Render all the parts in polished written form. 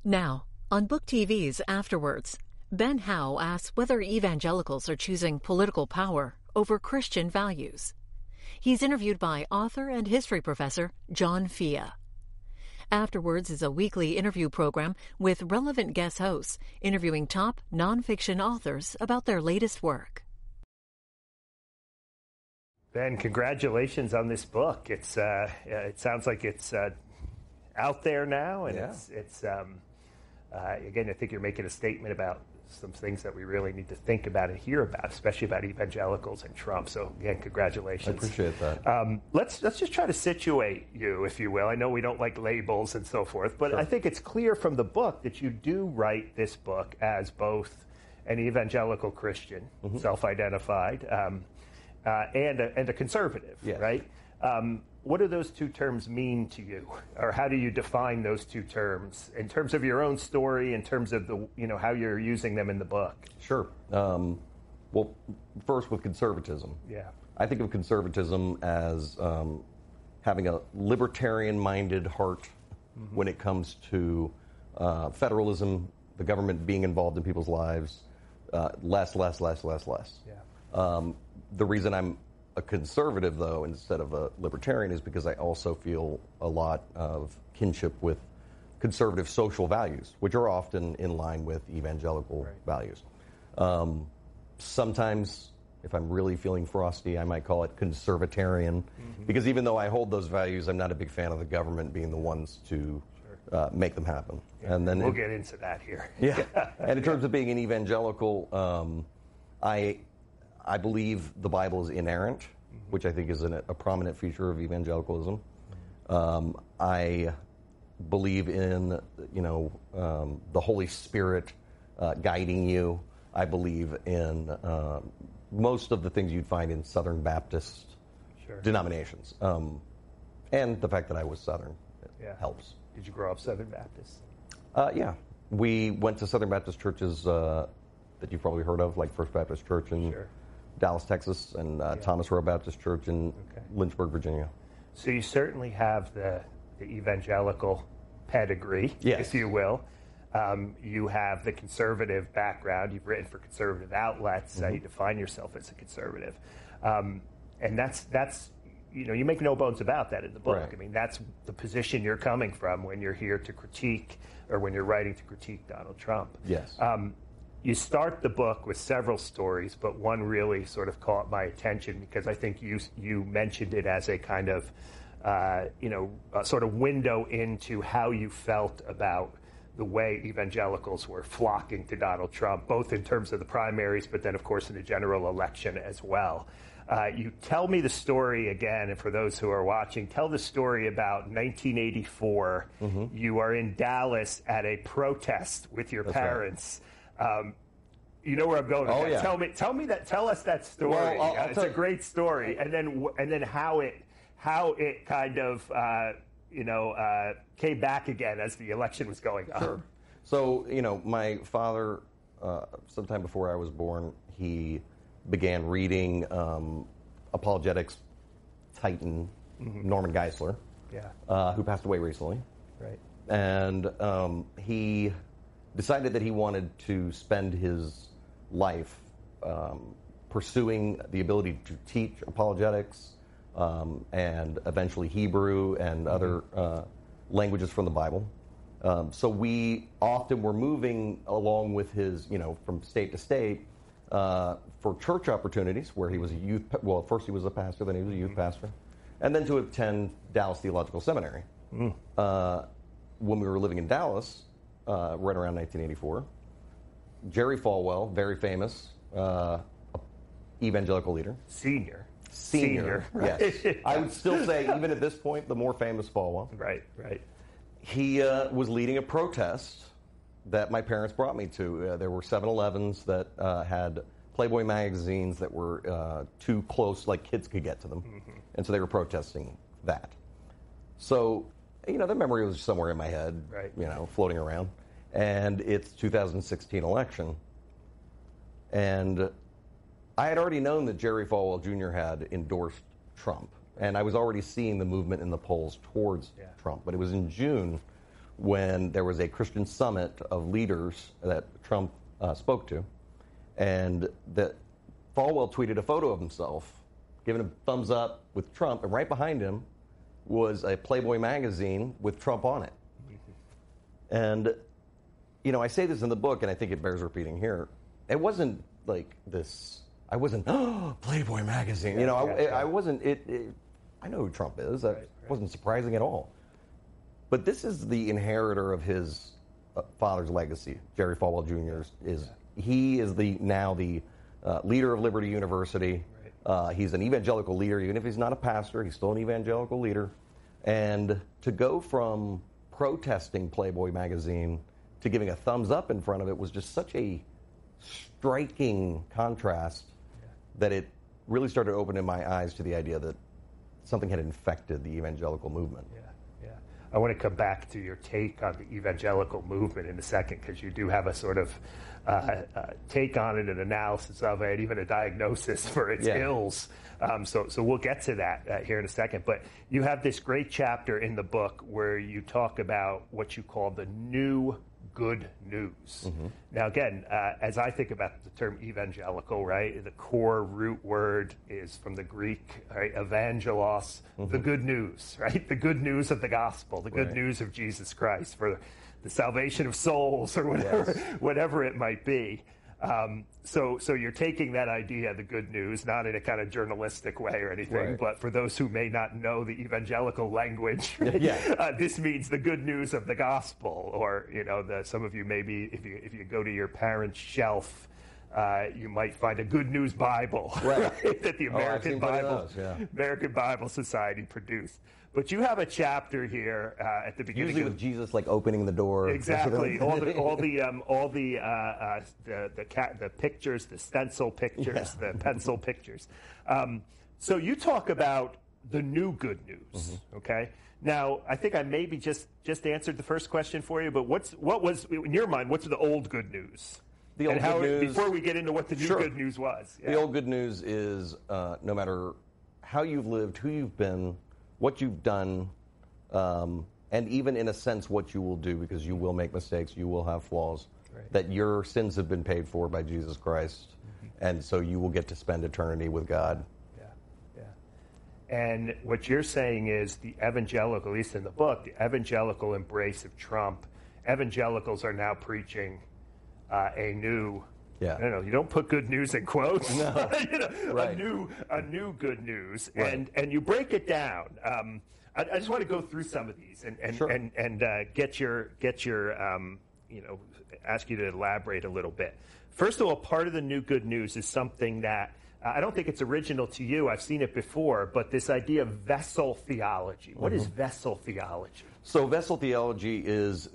Now, on Book TV's Afterwards, Ben Howe asks whether evangelicals are choosing political power over Christian values. He's interviewed by author and history professor John Fea. Afterwards is a weekly interview program with relevant guest hosts interviewing top nonfiction authors about their latest work. Ben, congratulations on this book. It sounds like it's out there now, and it's again, I think you're making a statement about some things that we really need to think about and hear about, especially about evangelicals and Trump. So again, congratulations. I appreciate that. Let's just try to situate you, if you will. I know we don't like labels and so forth, but sure. I think it's clear from the book that you do write this book as both an evangelical Christian, self-identified, and a conservative, right? What do those two terms mean to you, or how do you define those two terms in terms of your own story, in terms of the how you're using them in the book? Sure. Well, first with conservatism. Yeah. I think of conservatism as having a libertarian-minded heart when it comes to federalism, the government being involved in people's lives, less. Yeah. The reason I'm a conservative, though, instead of a libertarian, is because I also feel a lot of kinship with conservative social values, which are often in line with evangelical values. Sometimes, if I'm really feeling frosty, I might call it conservatarian, because even though I hold those values, I'm not a big fan of the government being the ones to make them happen. Yeah, and then we'll get into that here. Yeah. And in terms of being an evangelical, I believe the Bible is inerrant, which I think is a prominent feature of evangelicalism. I believe in, the Holy Spirit guiding you. I believe in most of the things you'd find in Southern Baptist denominations. And the fact that I was Southern helps. Did you grow up Southern Baptist? Yeah. We went to Southern Baptist churches that you've probably heard of, like First Baptist Church in Dallas, Texas, and Thomas Rowe Baptist Church in Lynchburg, Virginia. So you certainly have the evangelical pedigree, if you will. You have the conservative background. You've written for conservative outlets. You define yourself as a conservative. And that's you make no bones about that in the book. Right. I mean, that's the position you're coming from when you're here to critique, or when you're writing to critique Donald Trump. Yes. You start the book with several stories, but one really sort of caught my attention because I think you mentioned it as a kind of, a sort of window into how you felt about the way evangelicals were flocking to Donald Trump, both in terms of the primaries, but then, of course, in the general election as well. You tell me the story again, and for those who are watching, tell the story about 1984. You are in Dallas at a protest with your parents. Right. You know where I'm going. Oh, yeah. Tell us that story. Well, it's a great story, and then how it kind of came back again as the election was going on. Sure. So my father, sometime before I was born, he began reading apologetics titan Norman Geisler, who passed away recently. Right. And he decided that he wanted to spend his life pursuing the ability to teach apologetics and eventually Hebrew and other languages from the Bible. So we often were moving along with his, from state to state for church opportunities where he was a youth. Well, first he was a pastor, then he was a youth pastor, and then to attend Dallas Theological Seminary. When we were living in Dallas, right around 1984, Jerry Falwell, very famous evangelical leader. Senior. Right. Yes. I would still say, even at this point, the more famous Falwell. Right. He was leading a protest that my parents brought me to. There were 7-Elevens that had Playboy magazines that were too close, like kids could get to them. And so they were protesting that. So, the memory was somewhere in my head, floating around. And it's 2016 election. And I had already known that Jerry Falwell Jr. had endorsed Trump. And I was already seeing the movement in the polls towards Trump. But it was in June when there was a Christian summit of leaders that Trump spoke to, and that Falwell tweeted a photo of himself, giving a thumbs up with Trump, and right behind him was a Playboy magazine with Trump on it. And, you know, I say this in the book, and I think it bears repeating here. It wasn't like this, I wasn't, oh, Playboy magazine. You know, I wasn't, I know who Trump is. That wasn't surprising at all. But this is the inheritor of his father's legacy, Jerry Falwell Jr. He is now the leader of Liberty University. He's an evangelical leader. Even if he's not a pastor, he's still an evangelical leader. And to go from protesting Playboy magazine to giving a thumbs up in front of it was just such a striking contrast that it really started opening my eyes to the idea that something had infected the evangelical movement. I want to come back to your take on the evangelical movement in a second, because you do have a sort of take on it, an analysis of it, even a diagnosis for its ills. So we'll get to that here in a second. But you have this great chapter in the book where you talk about what you call the new good news. Mm-hmm. Now, again, as I think about the term evangelical, right, the core root word is from the Greek, right, evangelos, the good news, right, the good news of the gospel, the good news of Jesus Christ for the salvation of souls, or whatever it might be. So you're taking that idea, the good news, not in a kind of journalistic way or anything, but for those who may not know the evangelical language, this means the good news of the gospel. Or, you know, some of you maybe, if you go to your parents' shelf, you might find a Good News Bible that the American American Bible Society produced. But you have a chapter here at the beginning. Usually with Jesus, like opening the door. Exactly. all the pictures, the stencil pictures, the pencil pictures. So you talk about the new good news. Okay. Now, I think I maybe just answered the first question for you. But what was in your mind? What's the old good news? The old good news. Before we get into what the new good news was. The old good news is no matter how you've lived, who you've been, what you've done, and even in a sense what you will do, because you will make mistakes, you will have flaws, that your sins have been paid for by Jesus Christ, and so you will get to spend eternity with God. And what you're saying is the evangelical, at least in the book, the evangelical embrace of Trump, evangelicals are now preaching a new... I don't know. You don't put good news in quotes. No. A new good news, and you break it down. I just want to go through some of these and get your ask you to elaborate a little bit. First of all, part of the new good news is something that I don't think it's original to you. I've seen it before, but this idea of vessel theology. What is vessel theology? So vessel theology is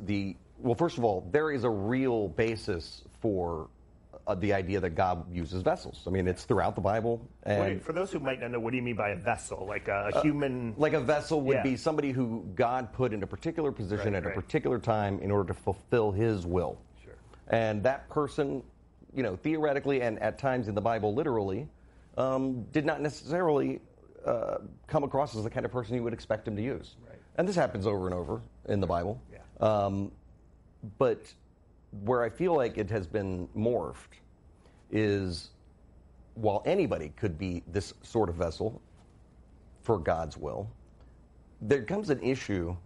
first of all, there is a real basis for the idea that God uses vessels. I mean, it's throughout the Bible. And for those who might not know, what do you mean by a vessel? Like a human... Like a vessel would be somebody who God put in a particular position at a particular time in order to fulfill his will. Sure. And that person, you know, theoretically and at times in the Bible literally, did not necessarily come across as the kind of person you would expect him to use. Right. And this happens over and over in the Bible. But where I feel like it has been morphed is, while anybody could be this sort of vessel for God's will, there comes an issue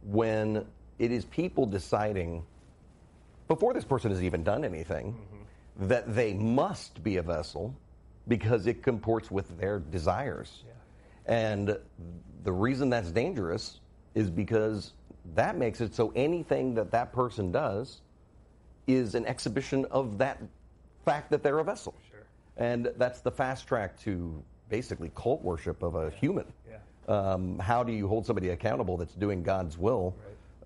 when it is people deciding, before this person has even done anything, that they must be a vessel because it comports with their desires. And the reason that's dangerous is because that makes it so anything that person does is an exhibition of that fact that they're a vessel. Sure. And that's the fast track to basically cult worship of a human. How do you hold somebody accountable that's doing God's will?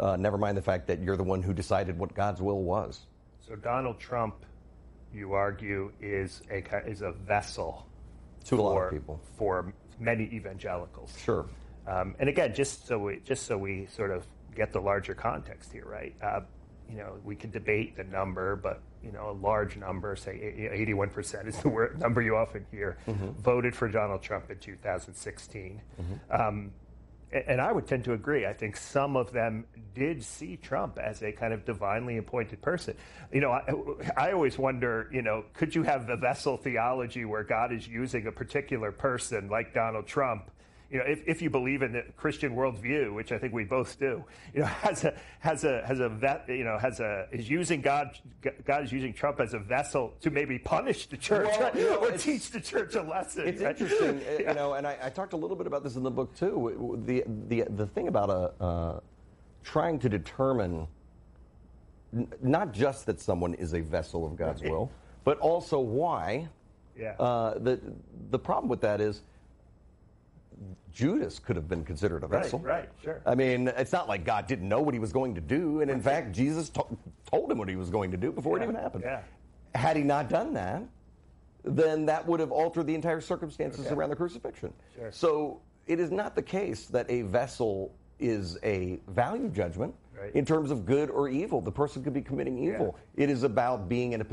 Never mind the fact that you're the one who decided what God's will was. So Donald Trump, you argue, is a vessel to a lot of people, for many evangelicals. Sure. And again, just so we sort of get the larger context here, right? You know, we could debate the number, but, you know, a large number, say 81% is the number you often hear, voted for Donald Trump in 2016. And I would tend to agree. I think some of them did see Trump as a kind of divinely appointed person. I always wonder, could you have the vessel theology where God is using a particular person like Donald Trump? If you believe in the Christian worldview, which I think we both do, is using God is using Trump as a vessel to maybe punish the church, or teach the church a lesson. It's interesting, and I talked a little bit about this in the book too. The thing about trying to determine not just that someone is a vessel of God's will, but also why. Yeah. The problem with that is, Judas could have been considered a vessel. Right, sure. I mean, it's not like God didn't know what he was going to do. And in fact, Jesus told him what he was going to do before it even happened. Yeah. Had he not done that, then that would have altered the entire circumstances around the crucifixion. Sure. So it is not the case that a vessel is a value judgment in terms of good or evil. The person could be committing evil. Yeah. It is about being in a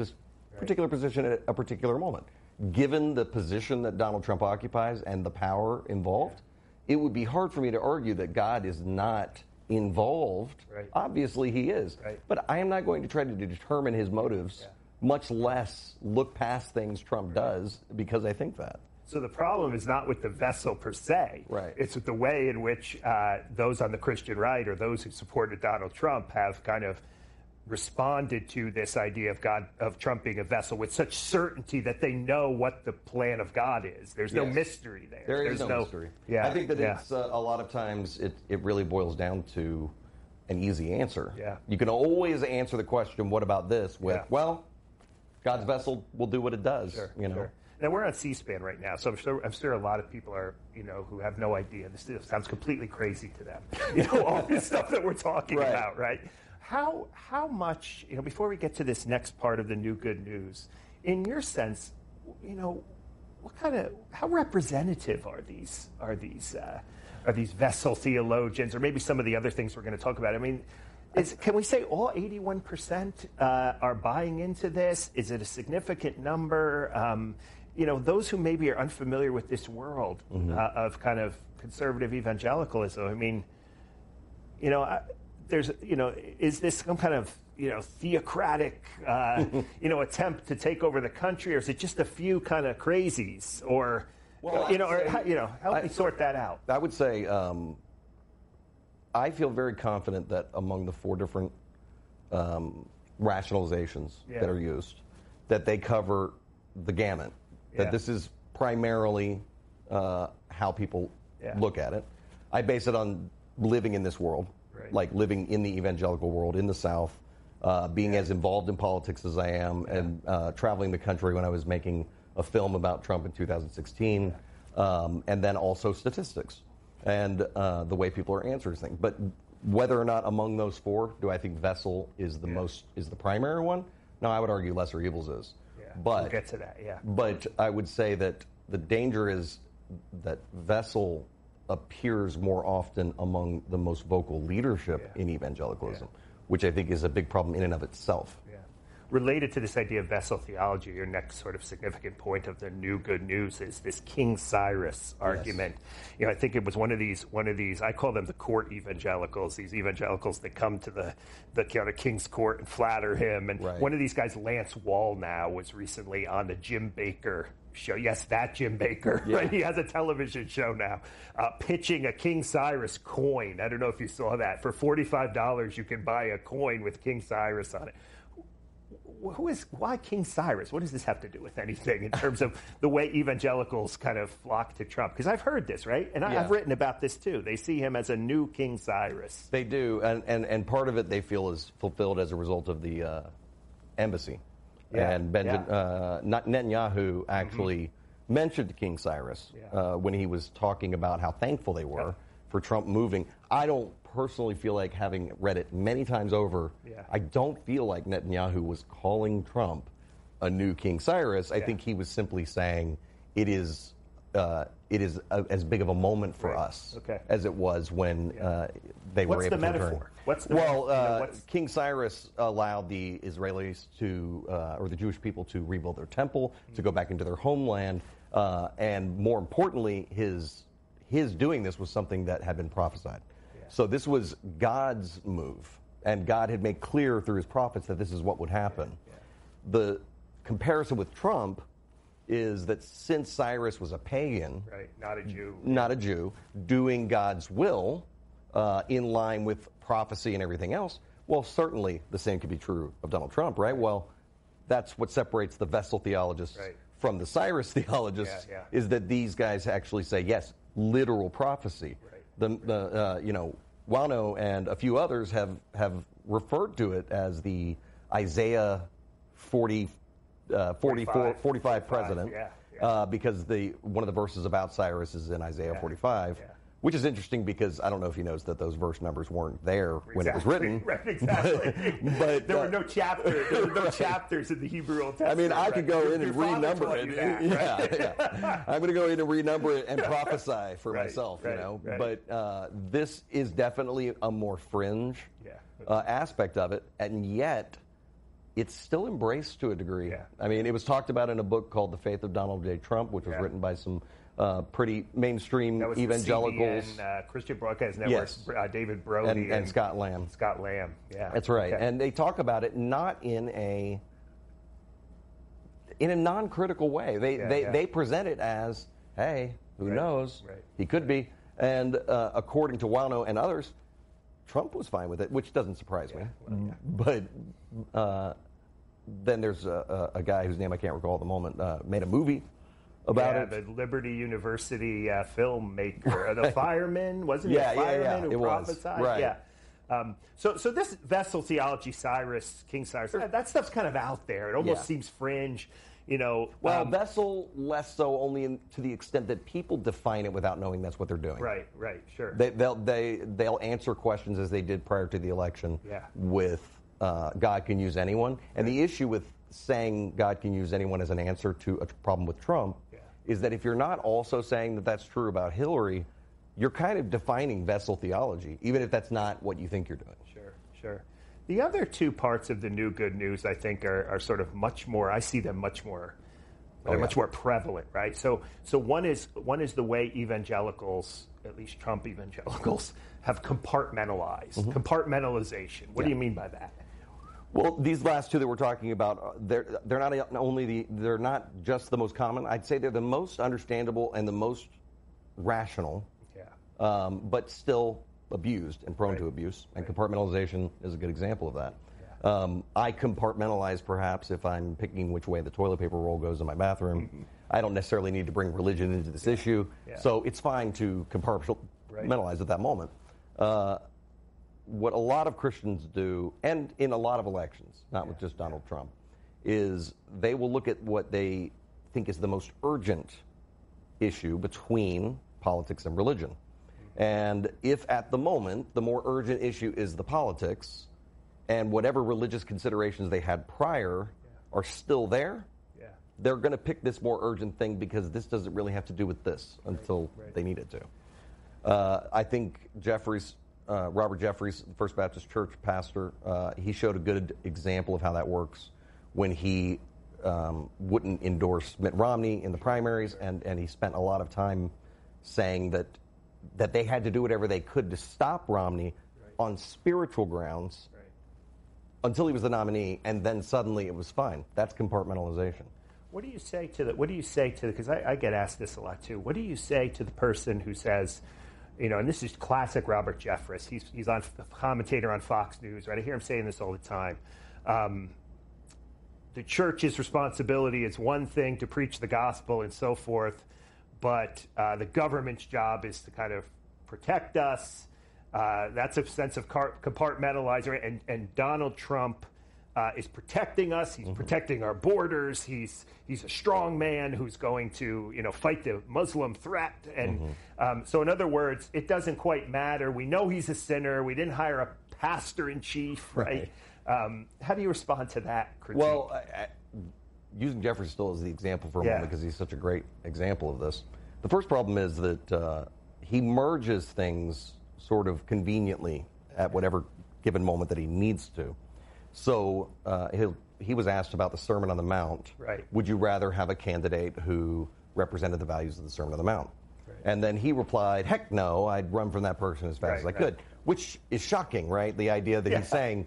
particular position at a particular moment. Given the position that Donald Trump occupies and the power involved, it would be hard for me to argue that God is not involved. Right. Obviously he is. Right. But I am not going to try to determine his motives, much less look past things Trump does because I think that. So the problem is not with the vessel per se. Right. It's with the way in which those on the Christian right or those who supported Donald Trump have kind of responded to this idea of Trump being a vessel with such certainty that they know what the plan of God is. There's no mystery there. There's no mystery. Yeah, I think that it's a lot of times it really boils down to an easy answer. Yeah. You can always answer the question, what about this, with, well, God's vessel will do what it does. Sure, you know. Sure. Now, we're on C-SPAN right now, so I'm sure a lot of people are, who have no idea. This sounds completely crazy to them. All this stuff that we're talking about, right? How much, before we get to this next part of the new good news, in your sense, how representative are these vessel theologians, or maybe some of the other things we're going to talk about? I mean, can we say all 81% are buying into this? Is it a significant number? Those who maybe are unfamiliar with this world of kind of conservative evangelicalism. I mean, is this some kind of theocratic attempt to take over the country, or is it just a few kind of crazies, or help me sort that out? I would say I feel very confident that among the 4 different rationalizations that are used, that they cover the gamut. That this is primarily how people look at it. I base it on living in this world. Right. Like living in the evangelical world in the South, being as involved in politics as I am, and traveling the country when I was making a film about Trump in 2016, and then also statistics and the way people are answering things. But whether or not among those 4, do I think vessel is the primary one? No, I would argue lesser evils is. Yeah. But we'll get to that. Yeah. But I would say that the danger is that vessel appears more often among the most vocal leadership in evangelicalism, which I think is a big problem in and of itself. Yeah. Related to this idea of vessel theology, your next sort of significant point of the new good news is this King Cyrus argument. Yes. I think it was one of these. I call them the court evangelicals. These evangelicals that come to the kind of King's court and flatter him. And one of these guys, Lance Wallnau, was recently on the Jim Bakker show. Yes, that Jim Bakker. Right? He has a television show now, pitching a King Cyrus coin. I don't know if you saw that. For $45, you can buy a coin with King Cyrus on it. Why King Cyrus? What does this have to do with anything in terms of the way evangelicals kind of flock to Trump? Because I've heard this, right? And I've written about this too. They see him as a new King Cyrus. They do, and part of it they feel is fulfilled as a result of the embassy. And Netanyahu actually mentioned King Cyrus when he was talking about how thankful they were for Trump moving. I don't personally feel like, having read it many times over, I don't feel like Netanyahu was calling Trump a new King Cyrus. I think he was simply saying it is as big of a moment for us as it was when they were able to return. What's the metaphor? King Cyrus allowed the Israelis or the Jewish people to rebuild their temple, to go back into their homeland, and more importantly, his his doing this was something that had been prophesied. Yeah. So this was God's move, and God had made clear through his prophets that this is what would happen. Yeah. Yeah. The comparison with Trump is that since Cyrus was a pagan, right, not a Jew, doing God's will in line with prophecy and everything else, well, certainly the same could be true of Donald Trump, right? Well, that's what separates the vessel theologists from the Cyrus theologists, is that these guys actually say, yes, literal prophecy. Right. Wano and a few others have referred to it as the Isaiah 45 president, because one of the verses about Cyrus is in Isaiah 45. Yeah. Which is interesting because I don't know if he knows that those verse numbers weren't there when it was written. Right, exactly. But there were no chapters. There were no chapters in the Hebrew Old Testament. I mean, I could go in and renumber it. I'm going to go in and renumber it and prophesy for myself, Right. But this is definitely a more fringe aspect of it, and yet it's still embraced to a degree. Yeah. I mean, it was talked about in a book called The Faith of Donald J. Trump, which was written by some pretty mainstream evangelicals. CBN, Christian Broadcast Network, David Brody. And Scott Lamb. Scott Lamb, yeah. That's right. Okay. And they talk about it not in a non-critical way. They present it as, hey, who knows? Right. He could be. And according to Wano and others, Trump was fine with it, which doesn't surprise me. Well, but then there's a guy whose name I can't recall at the moment, made a movie about it. The Liberty University filmmaker, the fireman, wasn't he? A fireman who prophesied? Right. Yeah. So this vessel theology, King Cyrus, that stuff's kind of out there. It almost seems fringe, Well, vessel less so, only to the extent that people define it without knowing that's what they're doing. Right, sure. They'll answer questions as they did prior to the election with God can use anyone. And the issue with saying God can use anyone as an answer to a problem with Trump is that if you're not also saying that that's true about Hillary, you're kind of defining vessel theology, even if that's not what you think you're doing. Sure. The other two parts of the new good news, I think, are sort of much more. I see them much more. They're much more prevalent, right? So one is the way evangelicals, at least Trump evangelicals, have compartmentalized compartmentalization. What do you mean by that? Well, these last two that we're talking about, they're not just the most common. I'd say they're the most understandable and the most rational, but still abused and prone to abuse. And compartmentalization is a good example of that. Yeah. I compartmentalize perhaps if I'm picking which way the toilet paper roll goes in my bathroom. Mm-hmm. I don't necessarily need to bring religion into this issue, so it's fine to compartmentalize at that moment. What a lot of Christians do, and in a lot of elections, not with just Donald Trump, is they will look at what they think is the most urgent issue between politics and religion. And if at the moment the more urgent issue is the politics, and whatever religious considerations they had prior are still there, they're going to pick this more urgent thing because this doesn't really have to do with this until they need it to. I think Robert Jeffries, the First Baptist Church pastor, he showed a good example of how that works when he wouldn't endorse Mitt Romney in the primaries, and he spent a lot of time saying that they had to do whatever they could to stop Romney on spiritual grounds until he was the nominee, and then suddenly it was fine. That's compartmentalization. What do you say to because I get asked this a lot too. What do you say to the person who says, and this is classic Robert Jeffress. He's a commentator on Fox News, right? I hear him saying this all the time. The church's responsibility is one thing to preach the gospel and so forth, but the government's job is to kind of protect us. That's a sense of compartmentalizer, and Donald Trump is protecting us. He's protecting our borders. He's a strong man who's going to fight the Muslim threat. And so, in other words, it doesn't quite matter. We know he's a sinner. We didn't hire a pastor in chief, right? How do you respond to that critique? Well, using Jeffrey still as the example for a moment because he's such a great example of this. The first problem is that he merges things sort of conveniently at whatever given moment that he needs to. So he was asked about the Sermon on the Mount. Right. Would you rather have a candidate who represented the values of the Sermon on the Mount? Right. And then he replied, heck no, I'd run from that person as fast as I could, which is shocking, right? The idea that he's saying,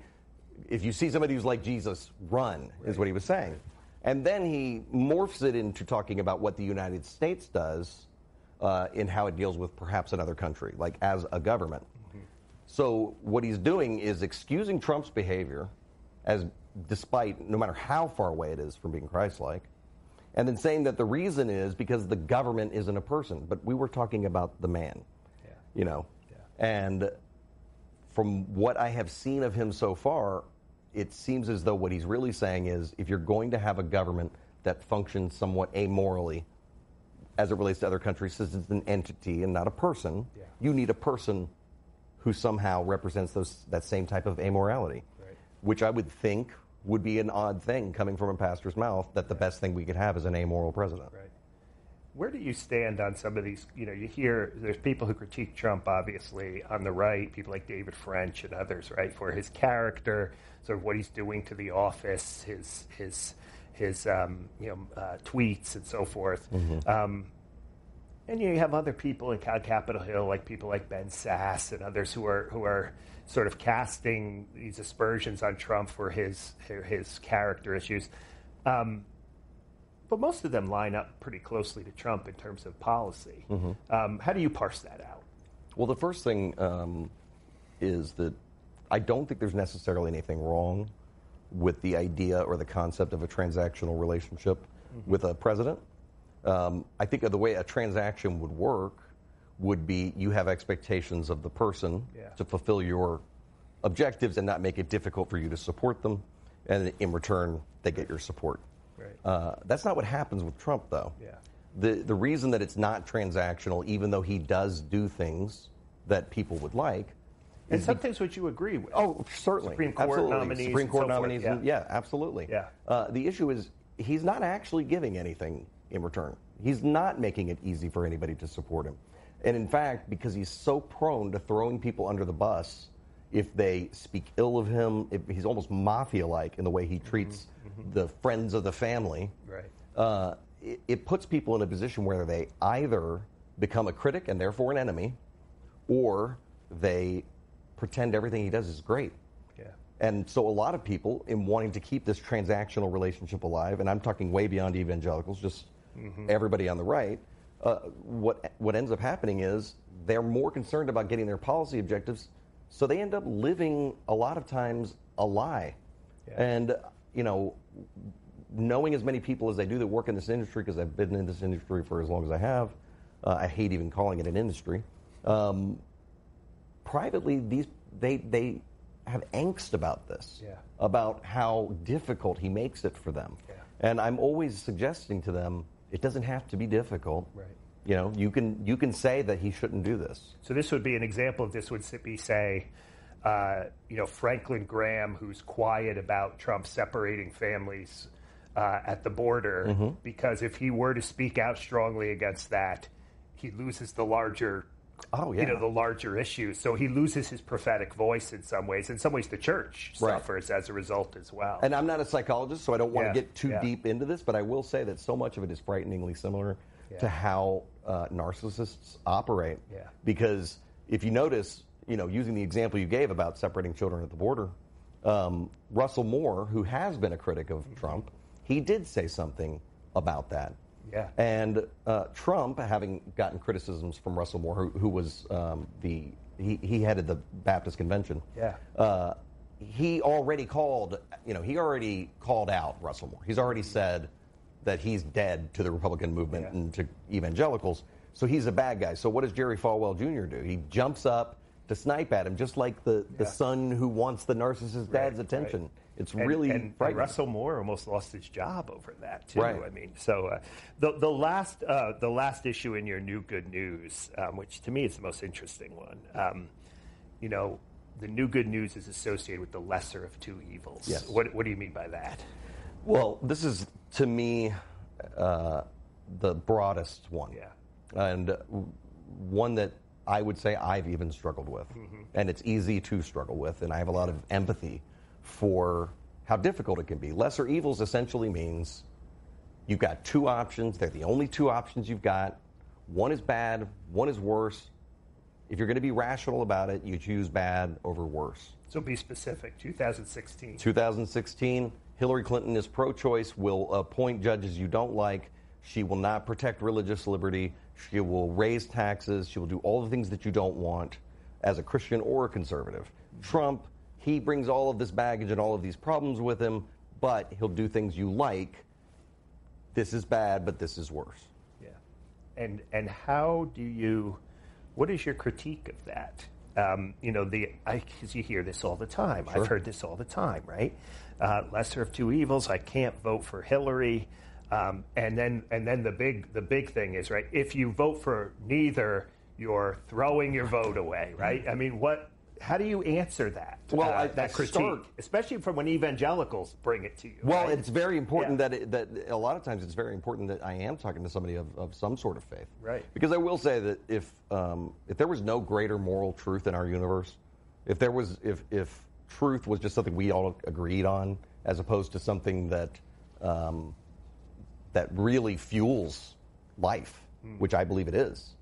if you see somebody who's like Jesus, run, is what he was saying. And then he morphs it into talking about what the United States does in how it deals with perhaps another country, like as a government. So what he's doing is excusing Trump's behavior, despite no matter how far away it is from being Christ-like, and then saying that the reason is because the government isn't a person. But we were talking about the man, you know. And from what I have seen of him so far, it seems as though what he's really saying is if you're going to have a government that functions somewhat amorally as it relates to other countries, since it's an entity and not a person, you need a person who somehow represents that same type of amorality, which I would think would be an odd thing coming from a pastor's mouth, that the best thing we could have is an amoral president. Right. Where do you stand on some of these? You know, you hear there's people who critique Trump, obviously, on the right, people like David French and others, right, for his character, sort of what he's doing to the office, his tweets and so forth. And you have other people in Capitol Hill, like people like Ben Sass and others who are sort of casting these aspersions on Trump for his character issues. But most of them line up pretty closely to Trump in terms of policy. How do you parse that out? Well, the first thing is that I don't think there's necessarily anything wrong with the idea or the concept of a transactional relationship with a president. I think the way a transaction would work would be you have expectations of the person to fulfill your objectives and not make it difficult for you to support them, and in return, they get your support. That's not what happens with Trump, though. The reason that it's not transactional, even though he does do things that people would like, and some things which you agree with. Oh, certainly. Supreme Court nominees. Supreme Court nominees. Absolutely. The issue is he's not actually giving anything in return. He's not making it easy for anybody to support him. And in fact, because he's so prone to throwing people under the bus if they speak ill of him, he's almost mafia-like in the way he treats the friends of the family. It puts people in a position where they either become a critic and therefore an enemy, or they pretend everything he does is great. And so a lot of people, in wanting to keep this transactional relationship alive, and I'm talking way beyond evangelicals, just everybody on the right, what ends up happening is they're more concerned about getting their policy objectives, so they end up living a lot of times a lie. And, you know, knowing as many people as I do that work in this industry, because I've been in this industry for as long as I have, I hate even calling it an industry. Privately, they have angst about this, about how difficult he makes it for them. And I'm always suggesting to them, it doesn't have to be difficult. You know, you can say that he shouldn't do this. So this would be an example of this would be, say, Franklin Graham, who's quiet about Trump separating families at the border, because if he were to speak out strongly against that, he loses the larger the larger issues. So he loses his prophetic voice in some ways. In some ways, the church suffers as a result as well. And I'm not a psychologist, so I don't want to get too deep into this, but I will say that so much of it is frighteningly similar to how narcissists operate. Because if you notice, using the example you gave about separating children at the border, Russell Moore, who has been a critic of Trump, he did say something about that. And Trump, having gotten criticisms from Russell Moore, who was he headed the Baptist convention. He already called out Russell Moore. He's already said that he's dead to the Republican movement and to evangelicals. So he's a bad guy. So what does Jerry Falwell Jr. do? He jumps up to snipe at him, just like the son who wants the narcissist dad's attention. It's really frightening. And Russell Moore almost lost his job over that too. I mean, so the last issue in your New Good News, which to me is the most interesting one. The New Good News is associated with the lesser of two evils. What do you mean by that? Well, this is to me the broadest one, and one that I would say I've even struggled with, and it's easy to struggle with, and I have a lot of empathy for how difficult it can be. Lesser evils essentially means you've got two options. They're the only two options you've got. One is bad, one is worse. If you're going to be rational about it, you choose bad over worse. So be specific, 2016. 2016, Hillary Clinton is pro-choice, will appoint judges you don't like. She will not protect religious liberty. She will raise taxes. She will do all the things that you don't want as a Christian or a conservative. Trump, he brings all of this baggage and all of these problems with him, but he'll do things you like. This is bad, but this is worse. Yeah. And how do you, what is your critique of that? Because you hear this all the time. Sure. I've heard this all the time, right? Lesser of two evils. I can't vote for Hillary. And then the big thing is, right, if you vote for neither, you're throwing your vote away, right? I mean, how do you answer that? Well, that critique, especially from when evangelicals bring it to you. Well, right? it's very important that a lot of times it's very important that I am talking to somebody of some sort of faith, right? Because I will say that if there was no greater moral truth in our universe, if truth was just something we all agreed on, as opposed to something that that really fuels life, which I believe it is,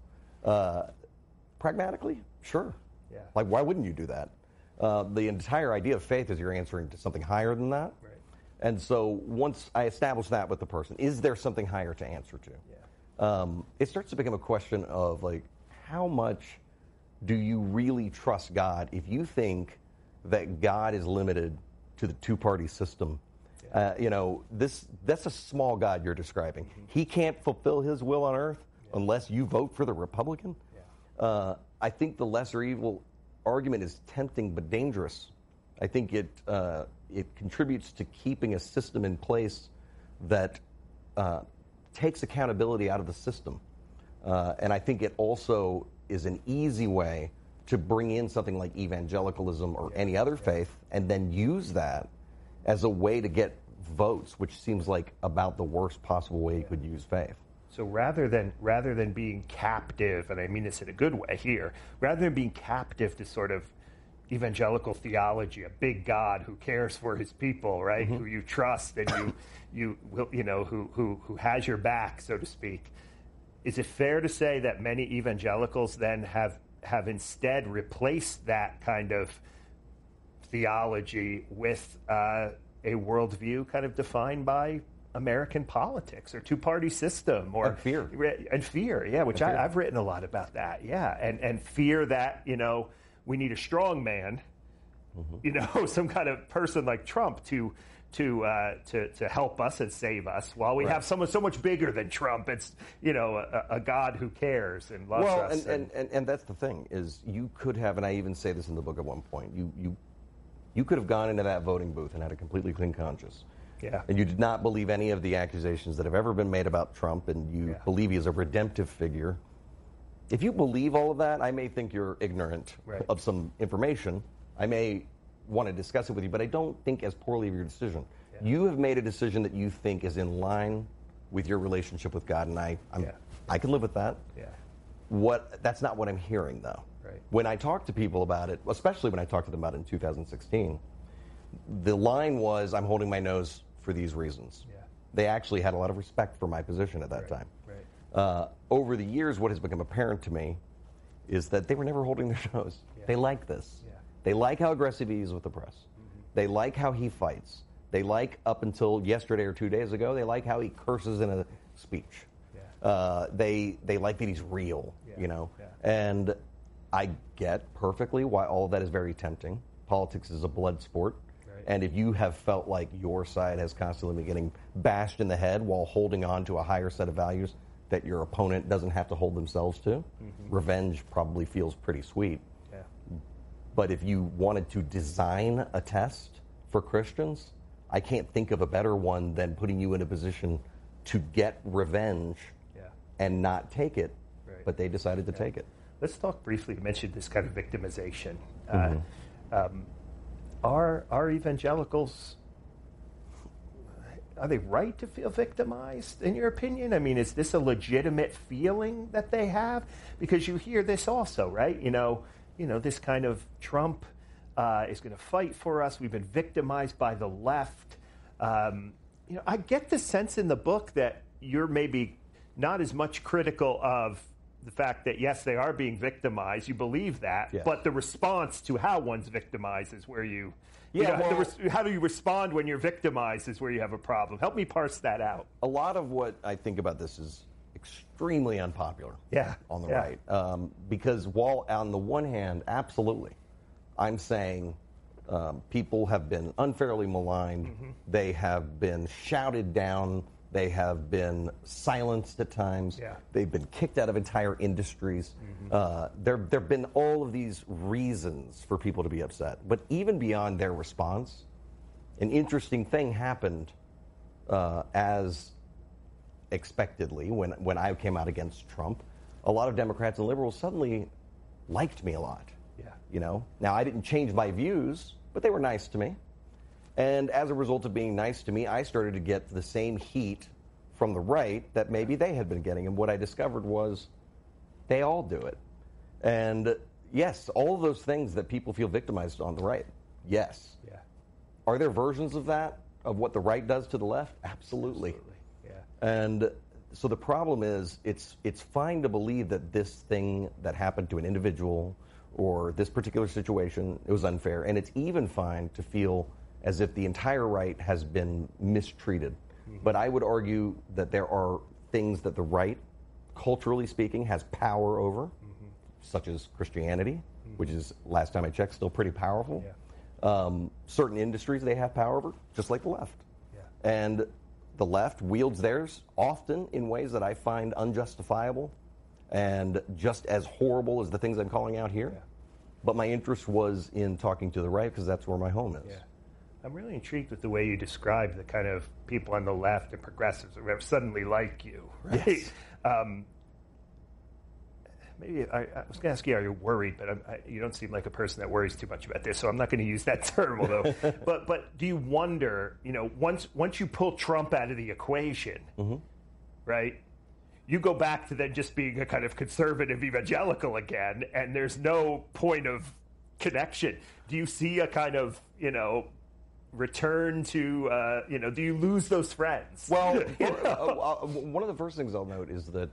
pragmatically, sure. Yeah. Like, why wouldn't you do that? The entire idea of faith is you're answering to something higher than that. Right. And so once I establish that with the person, is there something higher to answer to? Yeah. It starts to become a question of, like, how much do you really trust God if you think that God is limited to the two-party system? Yeah. That's a small God you're describing. Mm-hmm. He can't fulfill his will on earth unless you vote for the Republican. Yeah. I think the lesser evil argument is tempting but dangerous. I think it contributes to keeping a system in place that takes accountability out of the system. And I think it also is an easy way to bring in something like evangelicalism or any other faith and then use that as a way to get votes, which seems like about the worst possible way you could use faith. So rather than being captive, and I mean this in a good way here, rather than being captive to sort of evangelical theology, a big God who cares for his people, right? Mm-hmm. Who you trust and you will, who has your back, so to speak. Is it fair to say that many evangelicals then have instead replaced that kind of theology with a worldview kind of defined by American politics or two-party system or fear, which I've written a lot about that, and fear that we need a strong man, some kind of person like Trump to help us and save us, while we have someone so much bigger than Trump. It's a God who cares and loves us. And that's the thing is you could have, and I even say this in the book at one point, you could have gone into that voting booth and had a completely clean conscience. Yeah. And you did not believe any of the accusations that have ever been made about Trump, and you believe he is a redemptive figure. If you believe all of that, I may think you're ignorant of some information. I may want to discuss it with you, but I don't think as poorly of your decision. Yeah. You have made a decision that you think is in line with your relationship with God, and I can live with that. Yeah. That's not what I'm hearing, though. Right. When I talk to people about it, especially when I talked to them about it in 2016, the line was, I'm holding my nose for these reasons. Yeah. They actually had a lot of respect for my position at that time. Right. Over the years, what has become apparent to me is that they were never holding their nose. Yeah. They like this. Yeah. They like how aggressive he is with the press. Mm-hmm. They like how he fights. They like, up until yesterday or 2 days ago, they like how he curses in a speech. Yeah. They like that he's real, Yeah. And I get perfectly why all of that is very tempting. Politics is a blood sport. And if you have felt like your side has constantly been getting bashed in the head while holding on to a higher set of values that your opponent doesn't have to hold themselves to, revenge probably feels pretty sweet. Yeah. But if you wanted to design a test for Christians, I can't think of a better one than putting you in a position to get revenge and not take it, but they decided to take it. Let's talk briefly. You mentioned this kind of victimization. Are evangelicals, are they right to feel victimized, in your opinion? I mean, is this a legitimate feeling that they have? Because you hear this also, right? This kind of Trump is going to fight for us. We've been victimized by the left. I get the sense in the book that you're maybe not as much critical of the fact that, yes, they are being victimized. You believe that, yes. But the response to how one's victimized is where how do you respond when you're victimized is where you have a problem. Help me parse that out. A lot of what I think about this is extremely unpopular on the right. Because while on the one hand, absolutely, I'm saying people have been unfairly maligned, they have been shouted down, they have been silenced at times, they've been kicked out of entire industries. There have been all of these reasons for people to be upset. But even beyond their response, an interesting thing happened as expectedly when I came out against Trump. A lot of Democrats and liberals suddenly liked me a lot. Now I didn't change my views, but they were nice to me. And as a result of being nice to me, I started to get the same heat from the right that maybe they had been getting. And what I discovered was they all do it. And yes, all of those things that people feel victimized on the right, yes. Yeah. Are there versions of that, of what the right does to the left? Absolutely. Yeah. And so the problem is it's fine to believe that this thing that happened to an individual or this particular situation, it was unfair. And it's even fine to feel as if the entire right has been mistreated. But I would argue that there are things that the right, culturally speaking, has power over, such as Christianity, which is, last time I checked, still pretty powerful. Certain industries they have power over, just like the left. And the left wields theirs often in ways that I find unjustifiable and just as horrible as the things I'm calling out here. But my interest was in talking to the right because that's where my home is. I'm really intrigued with the way you describe the kind of people on the left and progressives who suddenly like you, right? Yes. Maybe I was going to ask you, are you worried? But you don't seem like a person that worries too much about this, so I'm not going to use that term. Although, but do you wonder? Once you pull Trump out of the equation, right? You go back to then just being a kind of conservative evangelical again, and there's no point of connection. Do you see a kind of return to, do you lose those friends? Well, one of the first things I'll note is that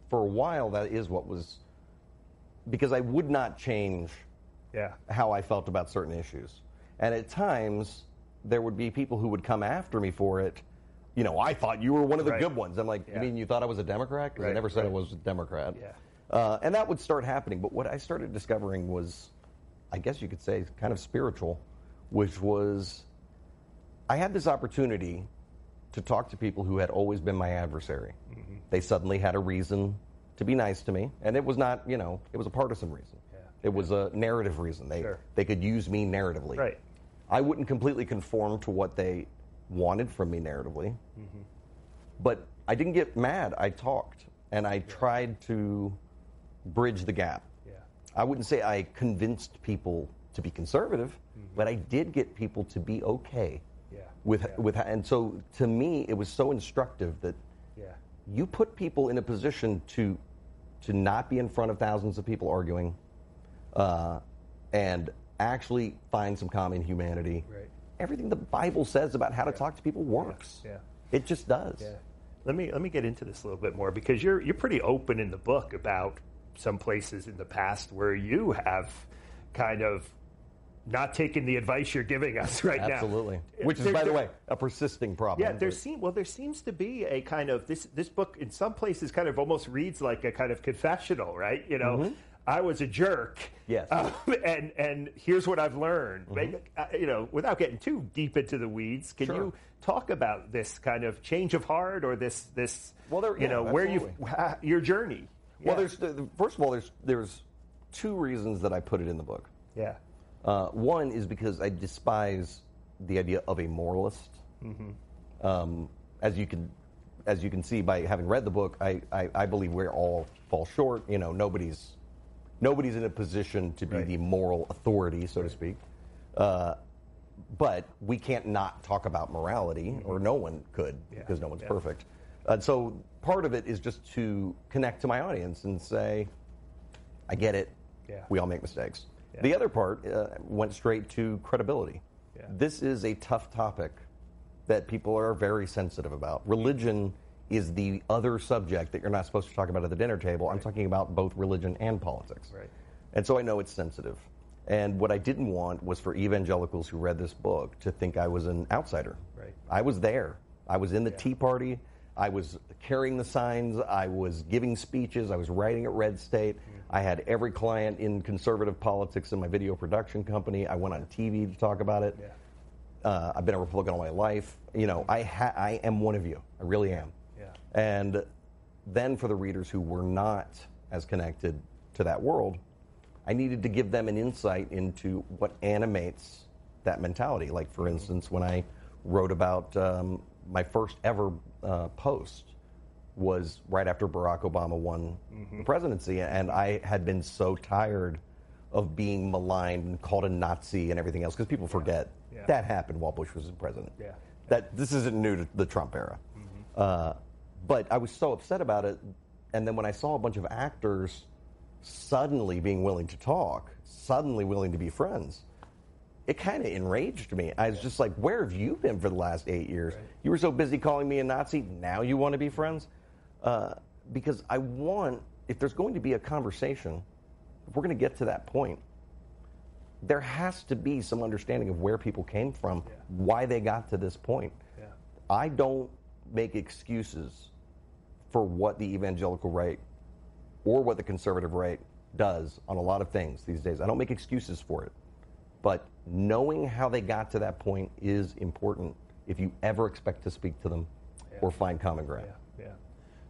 for a while that is what was, because I would not change how I felt about certain issues. And at times, there would be people who would come after me for it. I thought you were one of the good ones. I'm like, you mean you thought I was a Democrat? Because I never said I was a Democrat. And that would start happening. But what I started discovering was, I guess you could say, kind of spiritual, which was, I had this opportunity to talk to people who had always been my adversary. They suddenly had a reason to be nice to me, and it was not, it was a partisan reason. It was a narrative reason. They could use me narratively. Right. I wouldn't completely conform to what they wanted from me narratively, but I didn't get mad. I talked, and I tried to bridge the gap. I wouldn't say I convinced people to be conservative, but I did get people to be okay. And so to me, it was so instructive that you put people in a position to not be in front of thousands of people arguing, and actually find some common humanity. Everything the Bible says about how to talk to people works. It just does. Let me get into this a little bit more, because you're pretty open in the book about some places in the past where you have kind of not taking the advice you're giving us right now. Absolutely. Which is, by the way, a persisting problem. Yeah, there seems to be a kind of, this book in some places kind of almost reads like a kind of confessional, right? I was a jerk. Yes. And here's what I've learned. Without getting too deep into the weeds, can you talk about this kind of change of heart or this where your journey? Well, first of all, there's two reasons that I put it in the book. One is because I despise the idea of a moralist. As you can see by having read the book, I believe we all fall short. Nobody's in a position to be the moral authority, so to speak. But we can't not talk about morality, or no one could, because no one's perfect. And so part of it is just to connect to my audience and say, I get it. We all make mistakes. The other part went straight to credibility. This is a tough topic that people are very sensitive about. Religion is the other subject that you're not supposed to talk about at the dinner table. I'm talking about both religion and politics. Right. And so I know it's sensitive. And what I didn't want was for evangelicals who read this book to think I was an outsider. Right. I was there. I was in the Tea Party. I was carrying the signs. I was giving speeches. I was writing at Red State. I had every client in conservative politics in my video production company. I went on TV to talk about it. I've been a Republican all my life. You know, I am one of you. I really am. Yeah. And then for the readers who were not as connected to that world, I needed to give them an insight into what animates that mentality. Like, for instance, when I wrote about my first ever post was right after Barack Obama won the presidency, and I had been so tired of being maligned and called a Nazi and everything else, because people forget that happened while Bush was president. That this isn't new to the Trump era. But I was so upset about it, and then when I saw a bunch of actors suddenly being willing to talk, suddenly willing to be friends, it kind of enraged me. I was just like, where have you been for the last 8 years? You were so busy calling me a Nazi, now you want to be friends? Because I want, if there's going to be a conversation, if we're going to get to that point, there has to be some understanding of where people came from, why they got to this point. I don't make excuses for what the evangelical right or what the conservative right does on a lot of things these days. I don't make excuses for it. But knowing how they got to that point is important if you ever expect to speak to them or find common ground.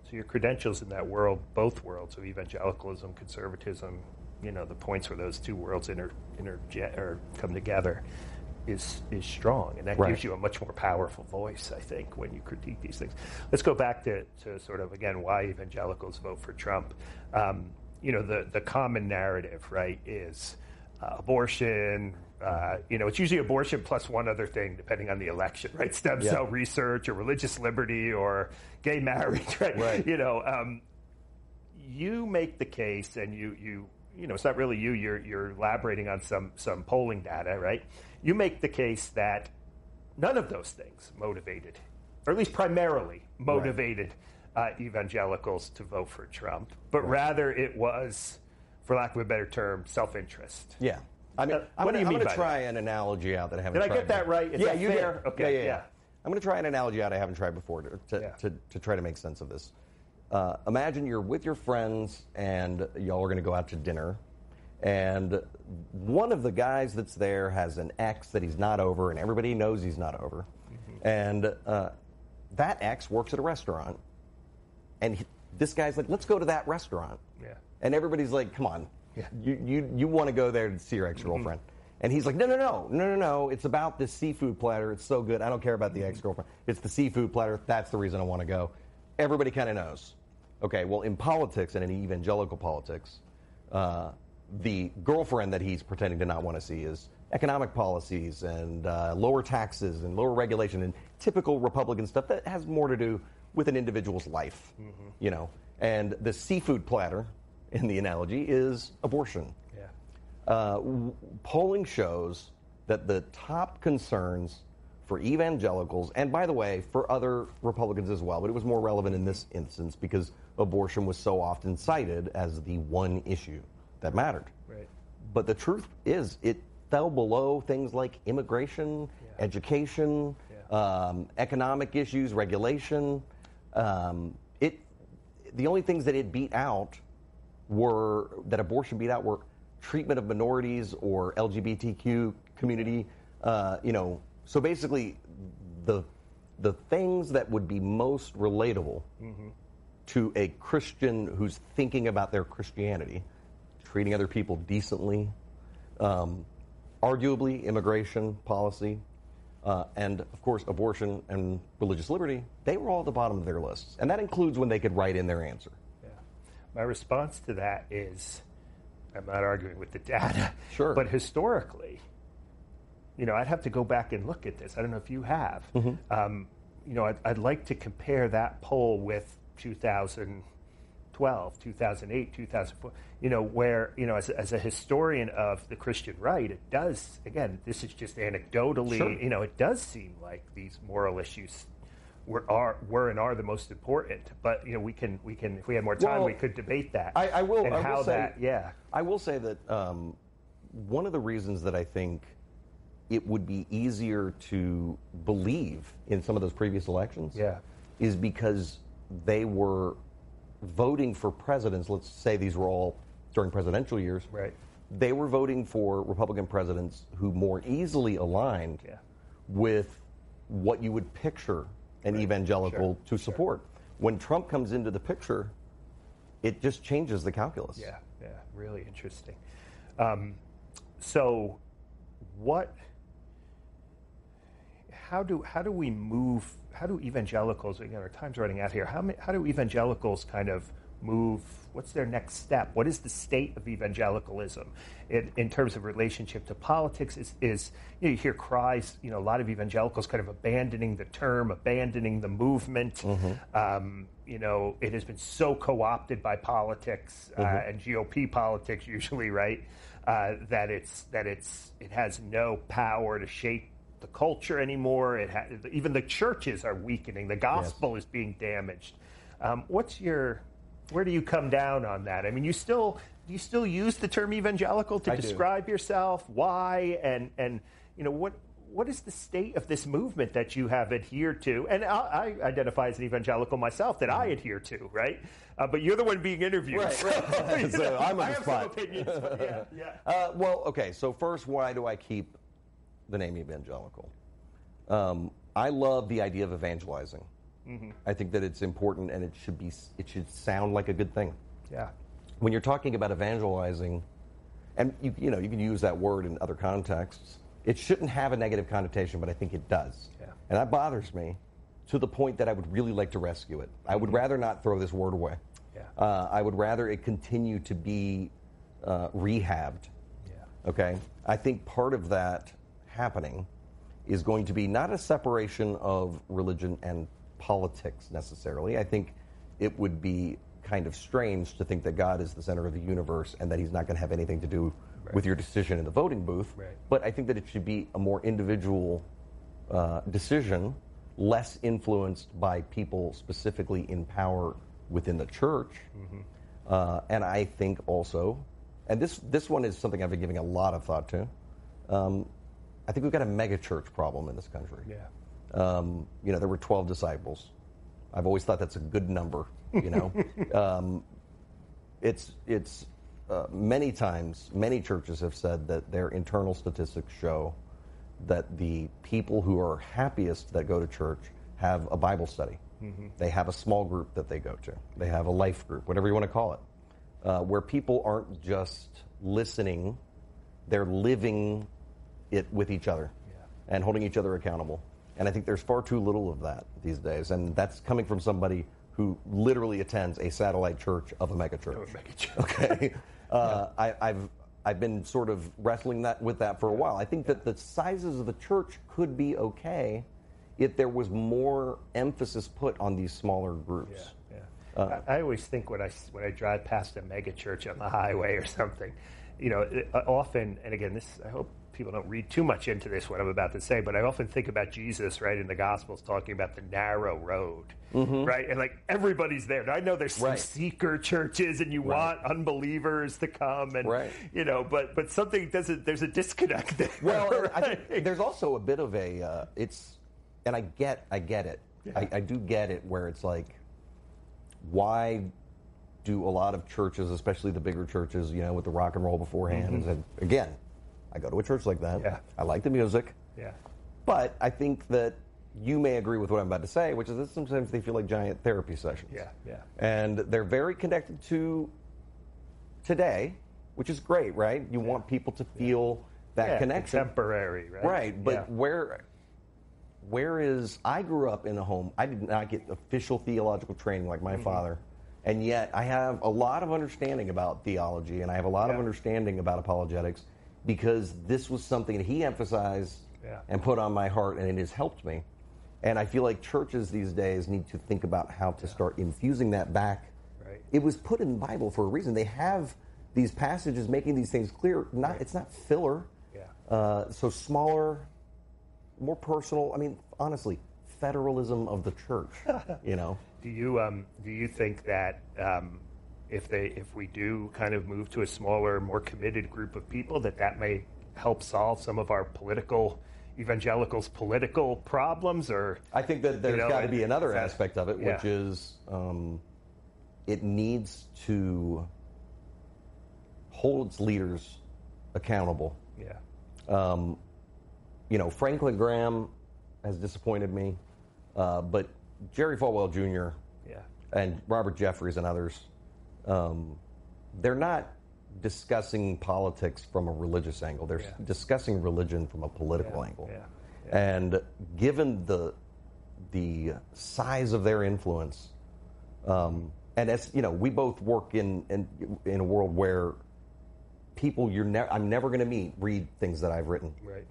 So your credentials in that world, both worlds of evangelicalism, conservatism, you know, the points where those two worlds come together is strong, and that gives you a much more powerful voice, I think, when you critique these things. Let's go back to sort of, again, why evangelicals vote for Trump. You know, the common narrative, right, is abortion. You know, it's usually abortion plus one other thing, depending on the election, right? Stem cell research or religious liberty or gay marriage, right? You know, you make the case, and you know, it's not really you. You're elaborating on some polling data, right? You make the case that none of those things motivated, or at least primarily motivated, evangelicals to vote for Trump, but rather it was, for lack of a better term, self-interest. Yeah. I mean, I'm going to try an analogy out that I haven't tried. Did I get that right? Is that you fair? did. Okay. Yeah. I'm going to try an analogy out I haven't tried before to try to make sense of this. Imagine you're with your friends and y'all are going to go out to dinner, and one of the guys that's there has an ex that he's not over, and everybody knows he's not over. And that ex works at a restaurant, and this guy's like, let's go to that restaurant. And everybody's like, come on, you want to go there to see your ex-girlfriend. And he's like, no, it's about this seafood platter. It's so good. I don't care about the ex-girlfriend. It's the seafood platter. That's the reason I want to go. Everybody kind of knows. Okay, well, in politics and in evangelical politics, the girlfriend that he's pretending to not want to see is economic policies and lower taxes and lower regulation and typical Republican stuff that has more to do with an individual's life, you know. And the seafood platter, in the analogy, is abortion. Polling shows that the top concerns for evangelicals, and by the way, for other Republicans as well, but it was more relevant in this instance because abortion was so often cited as the one issue that mattered. But the truth is, it fell below things like immigration, education, economic issues, regulation. The only things that it beat out that abortion beat out were treatment of minorities or LGBTQ community. You know, so basically, the things that would be most relatable to a Christian who's thinking about their Christianity, treating other people decently, arguably immigration policy, and of course abortion and religious liberty, they were all at the bottom of their lists. And that includes when they could write in their answer. My response to that is, I'm not arguing with the data, but historically, you know, I'd have to go back and look at this. I don't know if you have. You know, I'd like to compare that poll with 2012, 2008, 2004, you know, where, you know, as a historian of the Christian right, it does, again, this is just anecdotally, you know, it does seem like these moral issues were and are the most important. But we can if we had more time, we could debate that. I will. And I will say, that. Yeah. I will say that one of the reasons that I think it would be easier to believe in some of those previous elections, is because they were voting for presidents. Let's say these were all during presidential years. Right. They were voting for Republican presidents who more easily aligned with what you would picture an evangelical to support. When Trump comes into the picture, it just changes the calculus. Yeah, really interesting. So, how do we move? How do evangelicals? Again, our time's running out here. How do evangelicals kind of move? What's their next step? What is the state of evangelicalism in terms of relationship to politics? You hear cries, a lot of evangelicals kind of abandoning the term, abandoning the movement. It has been so co-opted by politics and GOP politics usually, right? That it has no power to shape the culture anymore. Even the churches are weakening. The gospel is being damaged. Where do you come down on that? I mean, do you still use the term evangelical to describe yourself? Why? And what is the state of this movement that you have adhered to? And I identify as an evangelical myself that I adhere to, right? But you're the one being interviewed. Right. So I'm on the spot. I have some opinions, but well, okay. So first, why do I keep the name evangelical? I love the idea of evangelizing. I think that it's important, and it should sound like a good thing. Yeah. When you're talking about evangelizing, and you can use that word in other contexts, it shouldn't have a negative connotation, but I think it does. Yeah. And that bothers me to the point that I would really like to rescue it. I would rather not throw this word away. Yeah. I would rather it continue to be rehabbed. Yeah. Okay. I think part of that happening is going to be not a separation of religion and politics necessarily. I think it would be kind of strange to think that God is the center of the universe and that he's not going to have anything to do with your decision in the voting booth. Right. But I think that it should be a more individual decision, less influenced by people specifically in power within the church. And I think also, and this one is something I've been giving a lot of thought to, I think we've got a mega church problem in this country. Yeah. There were 12 disciples. I've always thought that's a good number. It's many times, many churches have said that their internal statistics show that the people who are happiest that go to church have a Bible study. They have a small group that they go to. They have a life group, whatever you want to call it, where people aren't just listening, they're living it with each other and holding each other accountable. And I think there's far too little of that these days. And that's coming from somebody who literally attends a satellite church of a megachurch. Okay. I've been sort of wrestling with that for a while. I think that the sizes of the church could be okay if there was more emphasis put on these smaller groups. I always think when I drive past a megachurch on the highway or something, often, and again, I hope people don't read too much into this, what I'm about to say, but I often think about Jesus, right, in the Gospels talking about the narrow road, right? And like everybody's there. Now, I know there's some seeker churches and you want unbelievers to come and, but something there's a disconnect there. Well, I think there's also a bit of and I get it. Yeah. I do get it where it's like, why do a lot of churches, especially the bigger churches, with the rock and roll beforehand, and again, I go to a church like that. Yeah. I like the music. Yeah. But I think that you may agree with what I'm about to say, which is that sometimes they feel like giant therapy sessions. Yeah. And they're very connected to today, which is great, right? You want people to feel that connection. Contemporary, right? Right. But whereas I grew up in a home, I did not get official theological training like my father. And yet I have a lot of understanding about theology and I have a lot of understanding about apologetics, because this was something that he emphasized and put on my heart, and it has helped me. And I feel like churches these days need to think about how to start infusing that back. Right. It was put in the Bible for a reason. They have these passages making these things clear. It's not filler. Yeah. So smaller, more personal. I mean, honestly, federalism of the church, you know. Do you think that if we do kind of move to a smaller, more committed group of people, that may help solve some of our evangelicals' political problems? Or I think that there's got to be another aspect of it, which is it needs to hold its leaders accountable. Yeah. You know, Franklin Graham has disappointed me, but Jerry Falwell Jr. And Robert Jeffries and others, they're not discussing politics from a religious angle. They're discussing religion from a political angle. And given the size of their influence, and as you know, we both work in a world where people I'm never going to read things that I've written. Right.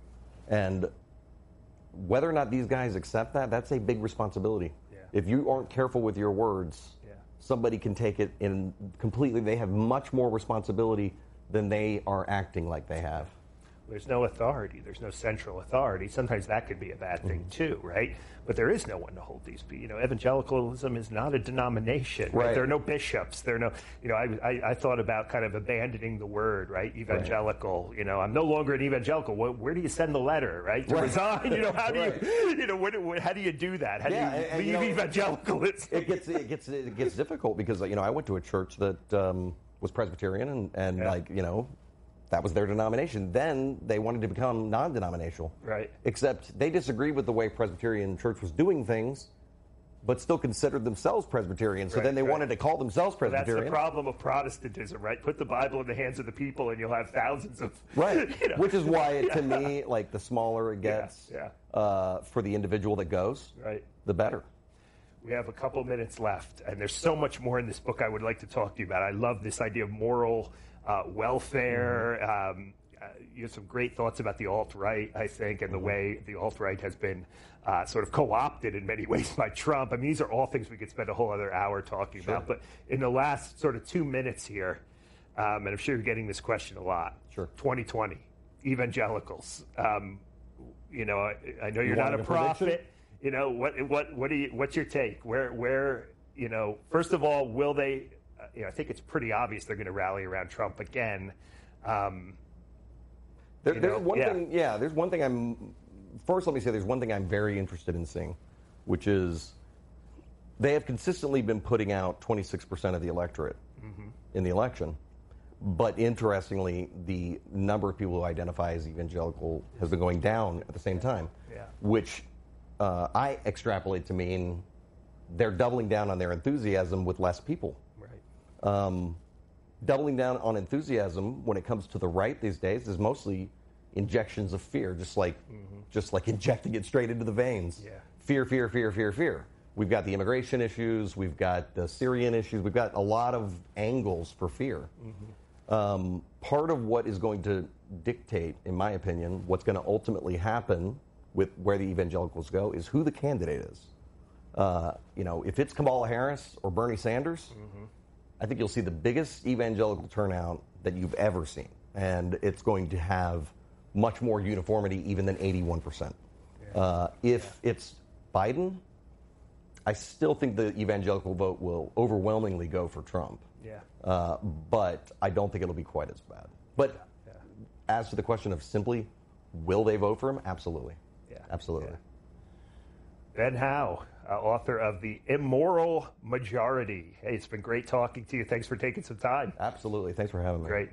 And whether or not these guys accept that's a big responsibility. Yeah. If you aren't careful with your words, somebody can take it in completely. They have much more responsibility than they are acting like they have. There's no authority. There's no central authority. Sometimes that could be a bad thing too, right? But there is no one to hold these people. You know, evangelicalism is not a denomination. Right? There are no bishops. There are no. You know, I thought about kind of abandoning the word, right? Evangelical. Right. You know, I'm no longer an evangelical. Where do you send the letter, right? To resign. You know, how do you? You know, how do you do that? How do you leave evangelicalism? It gets difficult because you know I went to a church that was Presbyterian and like you know. That was their denomination. Then they wanted to become non-denominational. Right. Except they disagreed with the way Presbyterian Church was doing things, but still considered themselves Presbyterian. So then they wanted to call themselves Presbyterian. Well, that's the problem of Protestantism, right? Put the Bible in the hands of the people and you'll have thousands of... Right. You know. Which is why, to me, like the smaller it gets for the individual that goes, the better. We have a couple minutes left, and there's so much more in this book I would like to talk to you about. I love this idea of moral welfare. You have some great thoughts about the alt-right, I think, and the way the alt-right has been sort of co-opted in many ways by Trump. I mean, these are all things we could spend a whole other hour talking about. But in the last sort of 2 minutes here, and I'm sure you're getting this question a lot. 2020, evangelicals. You know, I know you're not a prophet. You know, what's your take? Where you know, first of all, will they? You know, I think it's pretty obvious they're going to rally around Trump again. There's one thing. First, let me say there's one thing I'm very interested in seeing, which is they have consistently been putting out 26% of the electorate in the election. But interestingly, the number of people who identify as evangelical has been going down at the same time, which I extrapolate to mean they're doubling down on their enthusiasm with less people. Doubling down on enthusiasm when it comes to the right these days is mostly injections of fear, just like injecting it straight into the veins. Fear, fear, fear, fear, fear. We've got the immigration issues. We've got the Syrian issues. We've got a lot of angles for fear. Part of what is going to dictate, in my opinion, what's going to ultimately happen with where the evangelicals go is who the candidate is. You know, if it's Kamala Harris or Bernie Sanders, I think you'll see the biggest evangelical turnout that you've ever seen. And it's going to have much more uniformity even than 81%. If it's Biden, I still think the evangelical vote will overwhelmingly go for Trump. But I don't think it'll be quite as bad. But as to the question of simply, will they vote for him? Absolutely. Absolutely. Ben Howe, author of The Immoral Majority. Hey, it's been great talking to you. Thanks for taking some time. Absolutely. Thanks for having me. Great.